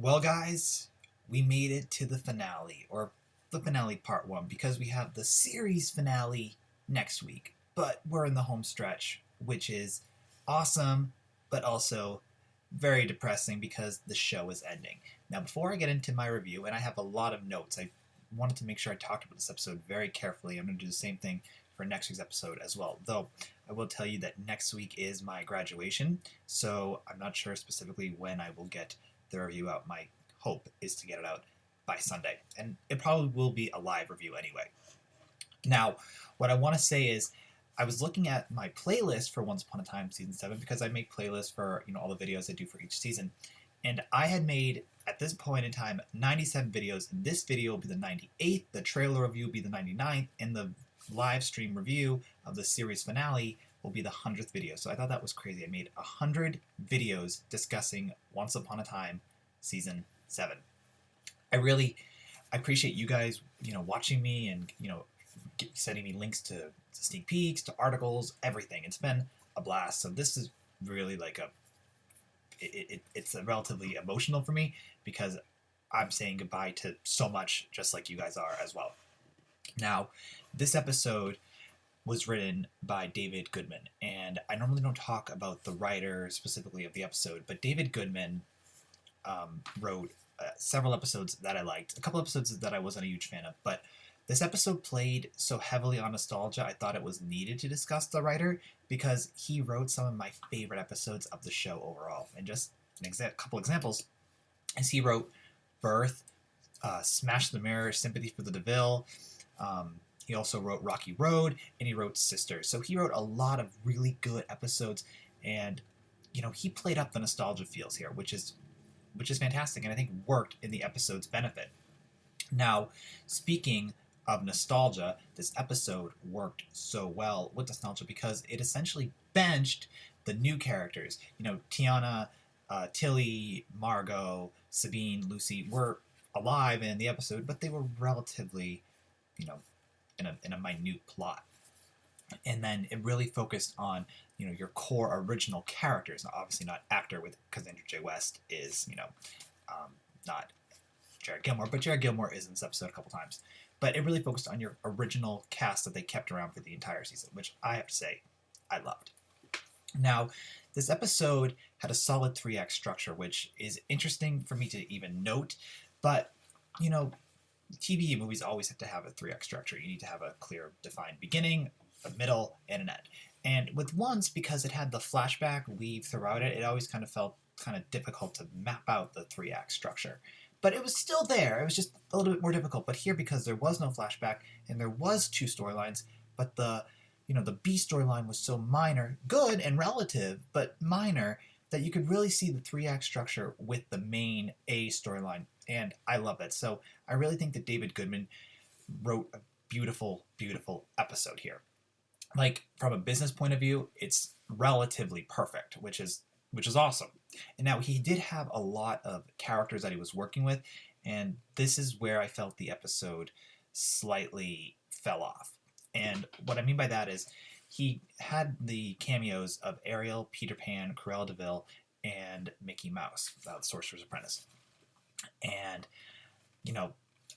Well, guys, we made it to the finale, or the finale part one, because we have the series finale next week. But we're in the home stretch, which is awesome, but also very depressing because the show is ending. Now, before I get into my review, and I have a lot of notes, I wanted to make sure I talked about this episode very carefully. I'm going to do the same thing for next week's episode as well. Though, I will tell you that next week is my graduation, so I'm not sure specifically when I will get the review out. My hope is to get it out by Sunday, and it probably will be a live review anyway. Now, what I want to say is, I was looking at my playlist for Once Upon a Time season 7 because I make playlists for all the videos I do for each season, and I had made at this point in time 97 videos, and this video will be the 98th, the trailer review will be the 99th, and the live stream review of the series finale will be the 100th video. So I thought that was crazy. I made 100 videos discussing Once Upon a Time season 7. I appreciate you guys, watching me and, sending me links to sneak peeks, to articles, everything. It's been a blast. So this is really like it's a relatively emotional for me because I'm saying goodbye to so much, just like you guys are as well. Now, this episode was written by David Goodman, and I normally don't talk about the writer specifically of the episode, but David Goodman wrote several episodes that I liked, a couple episodes that I wasn't a huge fan of, but this episode played so heavily on nostalgia, I thought it was needed to discuss the writer because he wrote some of my favorite episodes of the show overall. And just a couple examples, as he wrote Birth, Smash the Mirror, Sympathy for the DeVille. He also wrote Rocky Road, and he wrote Sisters. So he wrote a lot of really good episodes, and he played up the nostalgia feels here, which is fantastic, and I think worked in the episode's benefit. Now, speaking of nostalgia, this episode worked so well with nostalgia because it essentially benched the new characters. Tiana, Tilly, Margot, Sabine, Lucy were alive in the episode, but they were relatively, in a minute plot. And then it really focused on, your core original characters. Now, obviously not actor because Andrew J. West is, not Jared Gilmore, but Jared Gilmore is in this episode a couple times. But it really focused on your original cast that they kept around for the entire season, which I have to say I loved. Now, this episode had a solid 3-act structure, which is interesting for me to even note, but, TV and movies always have to have a 3-act structure. You need to have a clear, defined beginning, a middle, and an end. And with Once, because it had the flashback weave throughout it, it always kind of felt kind of difficult to map out the 3-act structure. But it was still there. It was just a little bit more difficult. But here, because there was no flashback and there was 2 storylines, but the B storyline was so minor, good and relative, but minor, that you could really see the 3-act structure with the main A storyline. And I love that. So I really think that David Goodman wrote a beautiful, beautiful episode here. Like, from a business point of view, it's relatively perfect, which is awesome. And now, he did have a lot of characters that he was working with, and this is where I felt the episode slightly fell off. And what I mean by that is he had the cameos of Ariel, Peter Pan, Cruella de Vil, and Mickey Mouse, the Sorcerer's Apprentice. And,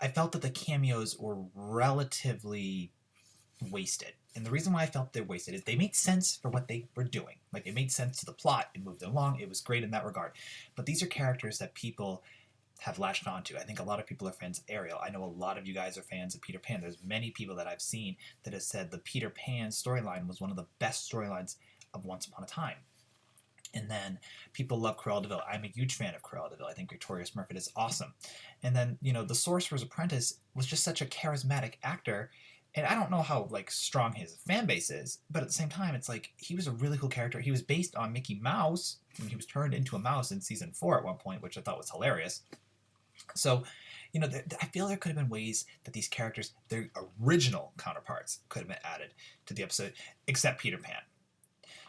I felt that the cameos were relatively wasted. And the reason why I felt they're wasted is they made sense for what they were doing. Like, it made sense to the plot. It moved along. It was great in that regard. But these are characters that people have latched onto. I think a lot of people are fans of Ariel. I know a lot of you guys are fans of Peter Pan. There's many people that I've seen that have said the Peter Pan storyline was one of the best storylines of Once Upon a Time. And then people love Cruella de Vil. I'm a huge fan of Cruella de Vil. I think Victoria Smurfett is awesome. And then, the Sorcerer's Apprentice was just such a charismatic actor. And I don't know how strong his fan base is, but at the same time, it's like he was a really cool character. He was based on Mickey Mouse, and he was turned into a mouse in season 4 at one point, which I thought was hilarious. So, I feel there could have been ways that these characters, their original counterparts, could have been added to the episode, except Peter Pan.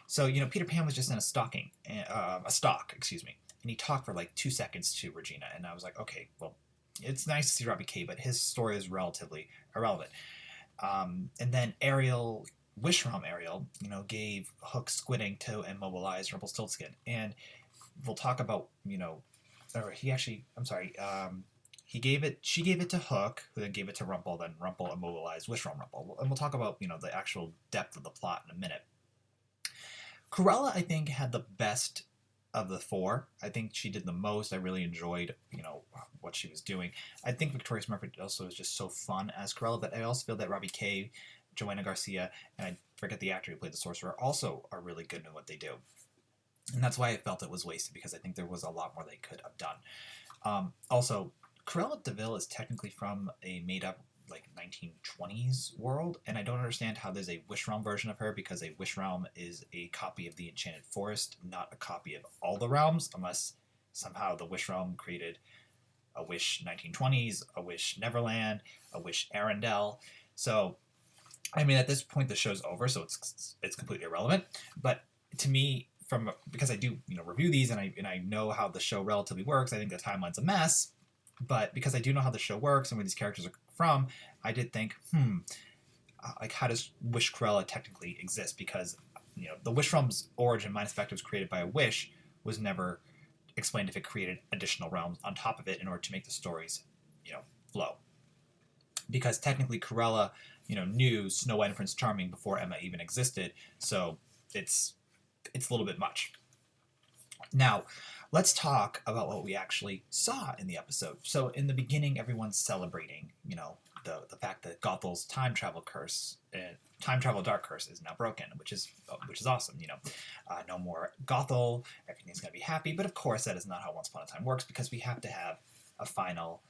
So, Peter Pan was just in a stock, and he talked for 2 seconds to Regina, and I was like, okay, well, it's nice to see Robbie K, but his story is relatively irrelevant. And then Ariel, Wishram Ariel, gave Hook squidding to immobilize Rumpelstiltskin. And we'll talk about, or he actually, I'm sorry, she gave it to Hook, who then gave it to Rumple, then Rumple immobilized Wishram Rumple. And we'll talk about, the actual depth of the plot in a minute. Cruella, I think, had the best of the four. I think she did the most. I really enjoyed, what she was doing. I think Victoria Smurfit also is just so fun as Cruella, but I also feel that Robbie Kay, Joanna Garcia, and I forget the actor who played the sorcerer, also are really good in what they do. And that's why I felt it was wasted, because I think there was a lot more they could have done. Also, Cruella de Vil is technically from a made-up 1920s world, and I don't understand how there's a Wish Realm version of her, because a Wish Realm is a copy of the Enchanted Forest, not a copy of all the realms, unless somehow the Wish Realm created a Wish 1920s, a Wish Neverland, a Wish Arendelle. So, I mean, at this point the show's over, so it's completely irrelevant. But to me, because I do review these and I know how the show relatively works, I think the timeline's a mess. But because I do know how the show works and where these characters are from, I did think, how does Wish Cruella technically exist? Because the Wish Realm's origin, minus the fact it was created by a wish, was never explained if it created additional realms on top of it in order to make the stories, flow. Because technically Cruella, knew Snow White and Prince Charming before Emma even existed, so it's a little bit much. Now, let's talk about what we actually saw in the episode. So in the beginning, everyone's celebrating, the fact that Gothel's time travel dark curse is now broken, which is awesome. No more Gothel, everything's gonna be happy. But of course, that is not how Once Upon a Time works, because we have to have a final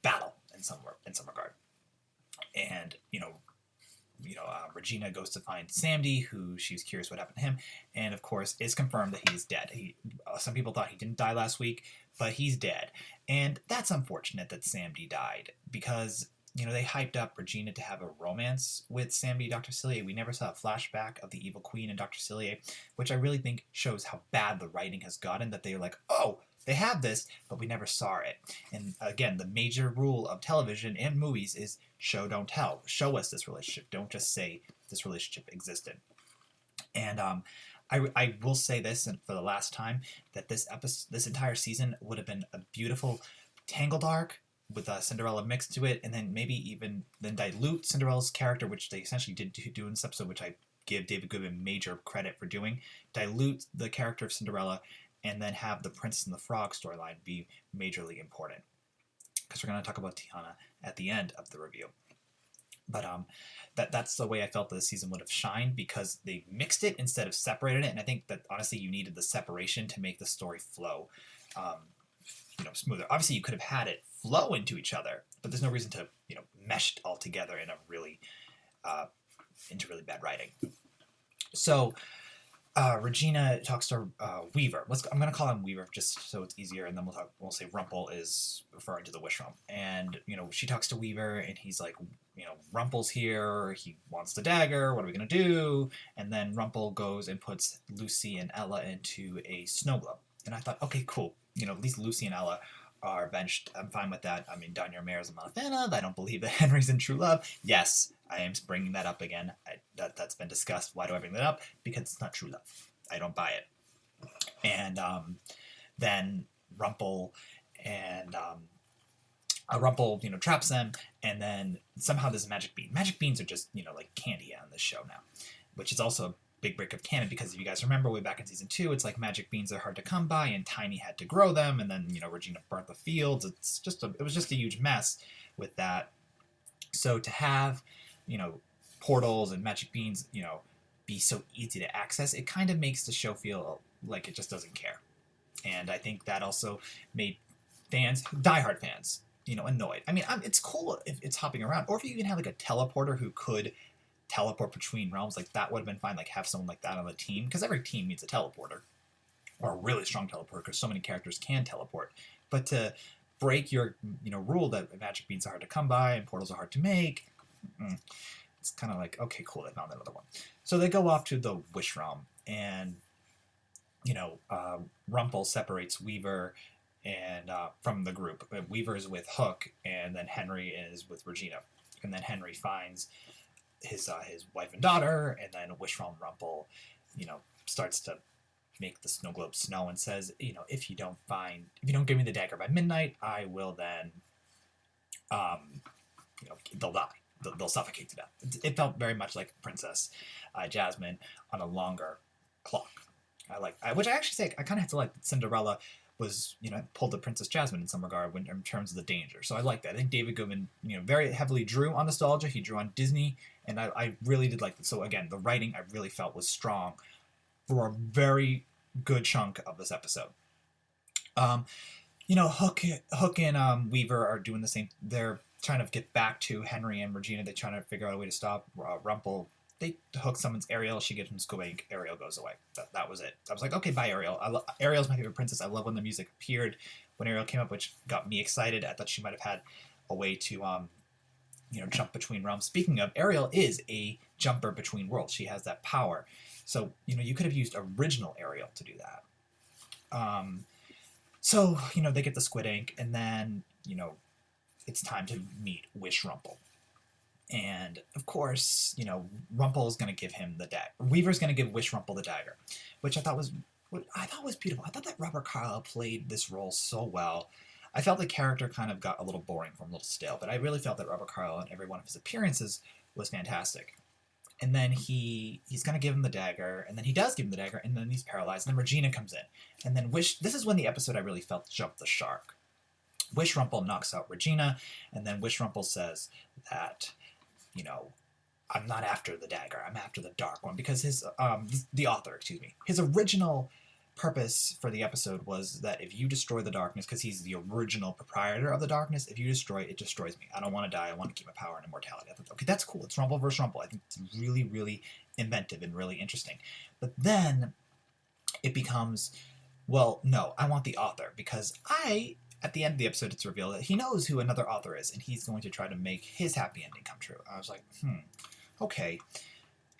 battle in some regard. And Regina goes to find Sandy, who she's curious what happened to him, and of course it's confirmed that he's dead. Some people thought he didn't die last week, but he's dead, and that's unfortunate that Sandy died, because they hyped up Regina to have a romance with Sandy, Dr. Cillier. We never saw a flashback of the Evil Queen and Dr. Cillier, which I really think shows how bad the writing has gotten, that they're like, oh, they have this, but we never saw it. And again, the major rule of television and movies is show, don't tell. Show us this relationship. Don't just say this relationship existed. And I will say this, and for the last time, that this entire season would have been a beautiful Tangled arc with Cinderella mixed to it, and then maybe even dilute Cinderella's character, which they essentially did do in this episode, which I give David Goodman major credit for doing. Dilute the character of Cinderella, and then have the Princess and the Frog storyline be majorly important, because we're going to talk about Tiana at the end of the review. But that's the way I felt that the season would have shined, because they mixed it instead of separated it, and I think that honestly you needed the separation to make the story flow smoother. Obviously you could have had it flow into each other, but there's no reason to mesh it all together in a really into really bad writing. So Regina talks to Weaver. I'm going to call him Weaver just so it's easier, and then we'll say Rumple is referring to the Wish Realm. And she talks to Weaver, and he's like, Rumple's here. He wants the dagger. What are we going to do? And then Rumple goes and puts Lucy and Ella into a snow globe. And I thought, okay, cool. At least Lucy and Ella are benched. I'm fine with that. I mean, Danya Ramirez I'm not a fan of. I don't believe that Henry's in true love. Yes, I am bringing that up again. That's been discussed. Why do I bring that up? Because it's not true love. I don't buy it. And then Rumple and Rumple, traps them, and then somehow there's a magic bean. Magic beans are just, like candy on this show now, which is also a big break of canon, because if you guys remember way back in season 2, it's like magic beans are hard to come by, and Tiny had to grow them, and then Regina burnt the fields. It was just a huge mess with that. So to have portals and magic beans be so easy to access, it kind of makes the show feel like it just doesn't care. And I think that also made diehard fans annoyed. I mean, it's cool if it's hopping around, or if you even have like a teleporter who could teleport between realms, like that would have been fine. Like have someone like that on the team, because every team needs a teleporter, or a really strong teleporter, because so many characters can teleport. But to break your rule that magic beans are hard to come by and portals are hard to make, it's kind of like, okay, cool, they found another one. So they go off to the Wish Realm, and Rumple separates Weaver and from the group. Weaver's with Hook, and then Henry is with Regina, and then Henry finds his wife and daughter, and then Wish Realm Rumple starts to make the snow globe snow and says, if you don't give me the dagger by midnight, I will then, they'll die. They'll suffocate to death. It felt very much like Princess Jasmine on a longer clock. Which I actually say I kind of have to like that Cinderella was, pulled the Princess Jasmine in some regard in terms of the danger. So I like that. I think David Goodman, very heavily drew on nostalgia. He drew on Disney, and I really did like it. So again, the writing I really felt was strong for a very good chunk of this episode. Hook and Weaver are doing the same. They're trying to get back to Henry and Regina. They're trying to figure out a way to stop Rumple. Hook summons Ariel. She gives him Squig. Ariel goes away. That was it. I was like, okay, bye, Ariel. Ariel's my favorite princess. I love when the music appeared when Ariel came up, which got me excited. I thought she might have had a way to, jump between realms. Speaking of, Ariel is a jumper between worlds. She has that power. So, you could have used original Ariel to do that. So, they get the squid ink, and then, it's time to meet Wish Rumple. And, of course, Rumple is going to give him the dagger. Weaver's going to give Wish Rumple the dagger, which I thought was beautiful. I thought that Robert Carlyle played this role so well. I felt the character kind of got a little boring a little stale, but I really felt that Robert Carlyle in every one of his appearances was fantastic. And then he's going to give him the dagger, and then he does give him the dagger, and then he's paralyzed, and then Regina comes in. And then this is when the episode I really felt jumped the shark. Wish Rumple knocks out Regina, and then Wish Rumple says that, I'm not after the dagger, I'm after the dark one, because his original purpose for the episode was that if you destroy the darkness, because he's the original proprietor of the darkness, if you destroy it, it destroys me. I don't want to die. I want to keep my power and immortality. I thought, okay, that's cool. It's Rumple versus Rumple. I think it's really, really inventive and really interesting. But then it becomes, well, no, I want the author, because at the end of the episode, it's revealed that he knows who another author is, and he's going to try to make his happy ending come true. I was like, okay.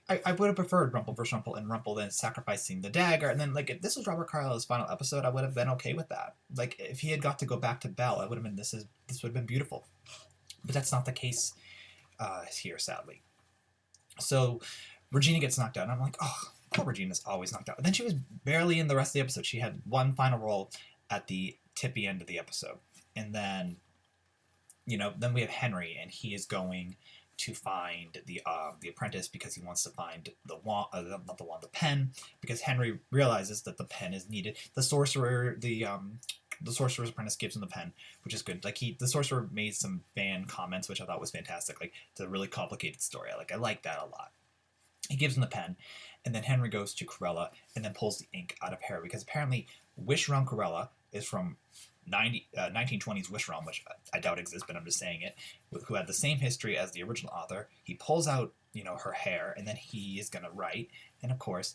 I would have preferred Rumple versus Rumple, and Rumple then sacrificing the dagger, and then, like, if this was Robert Carlyle's final episode, I would have been okay with that. Like, if he had got to go back to Belle, I would have been, this would have been beautiful. But that's not the case here, sadly. So, Regina gets knocked out, and I'm like, oh, poor Regina's always knocked out. And then she was barely in the rest of the episode. She had one final role at the tippy end of the episode. And then, then we have Henry, and he is going to find the apprentice because he wants to find the wand, not the wand, the pen, because Henry realizes that the pen is needed. The sorcerer's apprentice gives him the pen, which is good. Like the sorcerer made some fan comments, which I thought was fantastic. Like, it's a really complicated story. I like that a lot. He gives him the pen, and then Henry goes to Cruella and then pulls the ink out of her, because apparently Wish Realm Cruella is from 1920s Wish Realm, which I doubt exists, but I'm just saying it, who had the same history as the original author. He pulls out, her hair, and then he is going to write, and of course,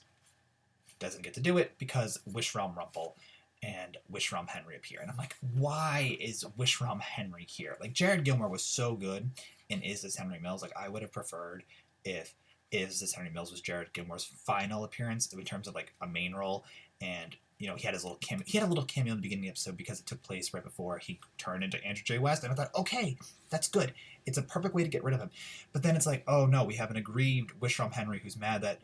doesn't get to do it because Wish Realm Rumple and Wish Realm Henry appear. And I'm like, why is Wish Realm Henry here? Like, Jared Gilmore was so good in Is This Henry Mills? Like, I would have preferred if Is This Henry Mills was Jared Gilmore's final appearance in terms of, like, a main role, and he had his little cameo. He had a little cameo in the beginning of the episode because it took place right before he turned into Andrew J. West, and I thought, okay, that's good. It's a perfect way to get rid of him. But then it's like, oh no, we have an aggrieved Wish Realm Henry who's mad that,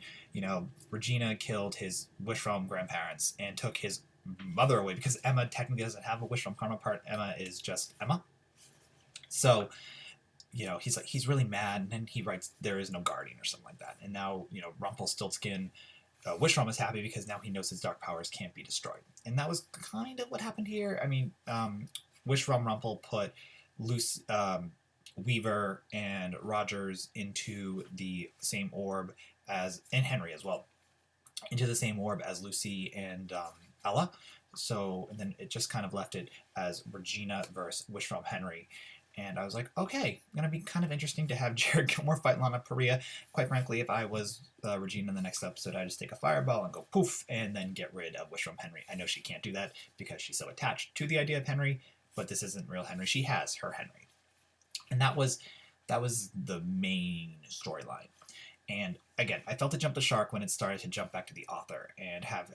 Regina killed his Wish Realm grandparents and took his mother away, because Emma technically doesn't have a Wish Realm counterpart. Emma is just Emma. So, he's really mad, and then he writes, there is no guardian, or something like that. And now, Rumpelstiltskin, Wish Realm is happy because now he knows his dark powers can't be destroyed. And that was kind of what happened here. I mean, Wish Realm Rumple put Weaver and Rogers into the same orb and Henry as well, into the same orb as Lucy and Ella. So, and then it just kind of left it as Regina versus Wish Realm Henry. And I was like, okay, going to be kind of interesting to have Jared Gilmore fight Lana Parrilla. Quite frankly, if I was Regina in the next episode, I'd just take a fireball and go poof, and then get rid of Wish Realm Henry. I know she can't do that because she's so attached to the idea of Henry, but this isn't real Henry. She has her Henry. And that was the main storyline. And again, I felt it jump the shark when it started to jump back to the author and have,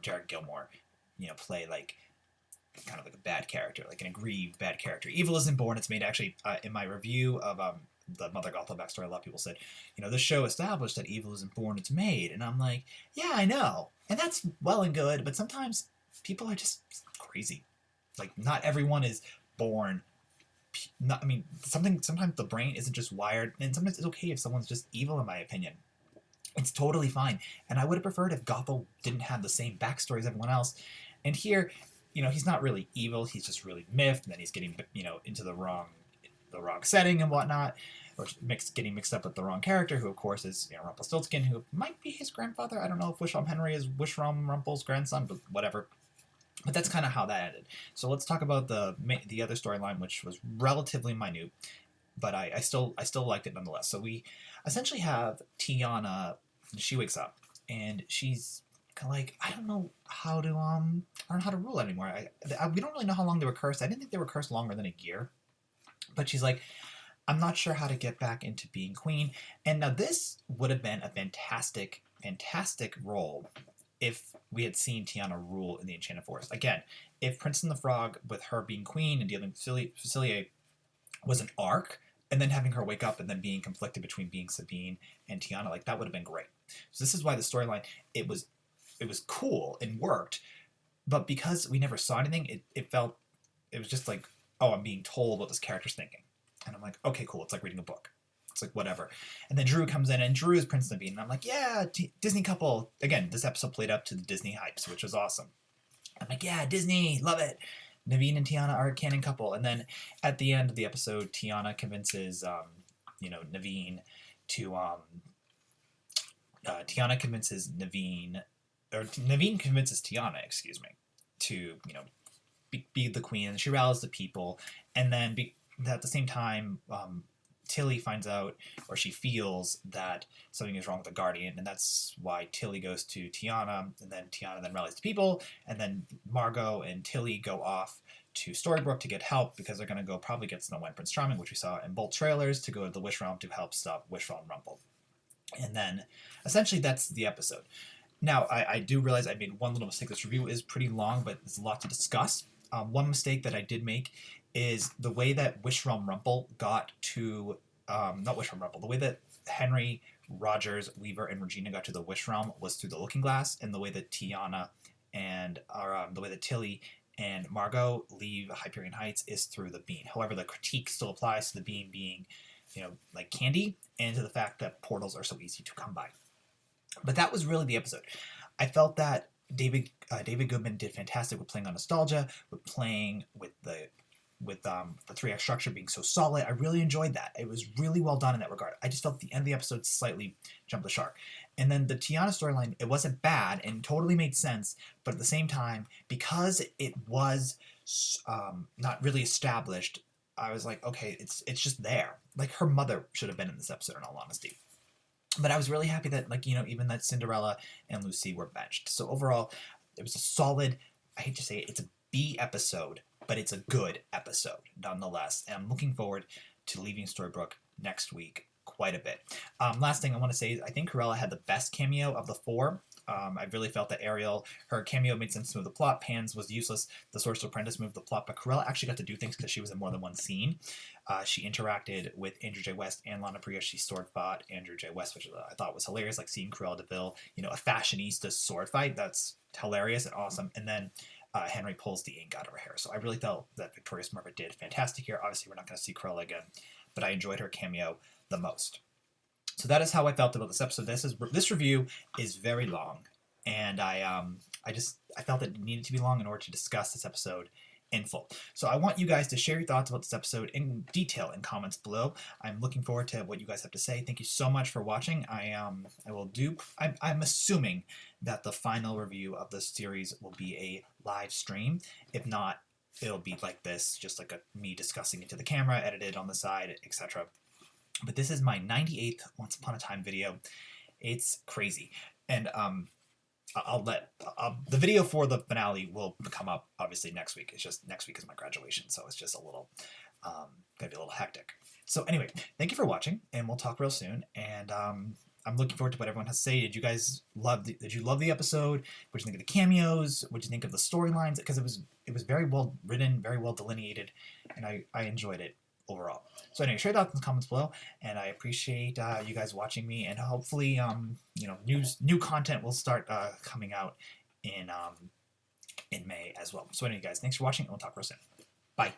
Jared Gilmore, play like kind of like a bad character, like an aggrieved bad character. Evil Isn't Born. It's made actually in my review of the Mother Gothel backstory, a lot of people said, this show established that evil isn't born, it's made. And I'm like, yeah, I know. And that's well and good, but sometimes people are just crazy. Like, not everyone is born. Sometimes the brain isn't just wired, and sometimes it's okay if someone's just evil, in my opinion. It's totally fine. And I would have preferred if Gothel didn't have the same backstory as everyone else. And here, he's not really evil. He's just really miffed, and then he's getting, into the wrong setting and whatnot, or getting mixed up with the wrong character, who of course is Rumpelstiltskin, who might be his grandfather. I don't know if Wishram Henry is Wishram Rumpel's grandson, but whatever. But that's kind of how that ended. So let's talk about the other storyline, which was relatively minute, but I still liked it nonetheless. So we essentially have Tiana. She wakes up and she's kind of like, I don't know how to rule anymore. We don't really know how long they were cursed. I didn't think they were cursed longer than a year. But she's like, I'm not sure how to get back into being queen. And now this would have been a fantastic, fantastic role if we had seen Tiana rule in the Enchanted Forest. Again, if Prince and the Frog, with her being queen and dealing with Facilier, was an arc, and then having her wake up and then being conflicted between being Sabine and Tiana, like, that would have been great. So this is why the storyline, it was cool and worked, but because we never saw anything, it was just like, oh, I'm being told what this character's thinking. And I'm like, okay, cool. It's like reading a book. It's like, whatever. And then Drew comes in, and Drew is Prince Naveen. And I'm like, yeah, Disney couple. Again, this episode played up to the Disney hypes, which was awesome. I'm like, yeah, Disney, love it. Naveen and Tiana are a canon couple. And then at the end of the episode, Tiana convinces, Naveen to, Tiana convinces Naveen, or Naveen convinces Tiana, excuse me, to, be the queen. And she rallies the people. And then at the same time, Tilly finds out, or she feels that something is wrong with the Guardian, and that's why Tilly goes to Tiana, and then Tiana then rallies the people, and then Margot and Tilly go off to Storybrooke to get help, because they're going to go probably get Snow White and Prince Charming, which we saw in both trailers, to go to the Wish Realm to help stop Wishram Rumple. And then, essentially, that's the episode. Now, I do realize I made one little mistake. This review is pretty long, but there's a lot to discuss. One mistake that I did make is the way that Wishram Rumple got to, not Wishram Rumple, the way that Henry, Rogers, Weaver, and Regina got to the Wish Realm was through the Looking Glass, and the way that Tiana and, the way that Tilly and Margot leave Hyperion Heights is through the bean. However, the critique still applies to the bean being, like candy, and to the fact that portals are so easy to come by. But that was really the episode. I felt that David Goodman did fantastic with playing on nostalgia, with playing with the 3-act structure being so solid. I really enjoyed that. It was really well done in that regard. I just felt the end of the episode slightly jumped the shark. And then the Tiana storyline, it wasn't bad and totally made sense, but at the same time, because it was not really established, I was like, okay, it's just there. Like, her mother should have been in this episode, in all honesty. But I was really happy that, even that Cinderella and Lucy were benched. So overall, it was a solid, I hate to say it, it's a B episode, but it's a good episode nonetheless. And I'm looking forward to leaving Storybrooke next week quite a bit. Last thing I want to say is I think Cruella had the best cameo of the 4. I really felt that Ariel, her cameo made sense to move the plot. Pans was useless. The Sorcerer's Apprentice moved the plot, but Cruella actually got to do things because she was in more than one scene. She interacted with Andrew J. West and Lana Priya. She sword fought Andrew J. West, which I thought was hilarious, like seeing Cruella DeVille, a fashionista sword fight. That's hilarious and awesome. And then Henry pulls the ink out of her hair. So I really felt that Victoria Smurfett did fantastic here. Obviously, we're not going to see Cruella again, but I enjoyed her cameo the most. So that is how I felt about this episode. This review is very long, and I felt it needed to be long in order to discuss this episode in full. So I want you guys to share your thoughts about this episode in detail in comments below. I'm looking forward to what you guys have to say. Thank you so much for watching. I'm assuming that the final review of this series will be a live stream. If not, it'll be like this, just like me discussing it to the camera, edited on the side, etc. But this is my 98th Once Upon a Time video. It's crazy. And the video for the finale will come up obviously next week. It's just next week is my graduation, so it's just a little gonna be a little hectic. So anyway, thank you for watching, and we'll talk real soon. And I'm looking forward to what everyone has to say. Did you love the episode? What did you think of the cameos? What did you think of the storylines? Because it was very well written, very well delineated, and I enjoyed it overall. So anyway, share that in the comments below, and I appreciate you guys watching me, and hopefully, new content will start coming out in May as well. So anyway, guys, thanks for watching, and we'll talk real soon. Bye.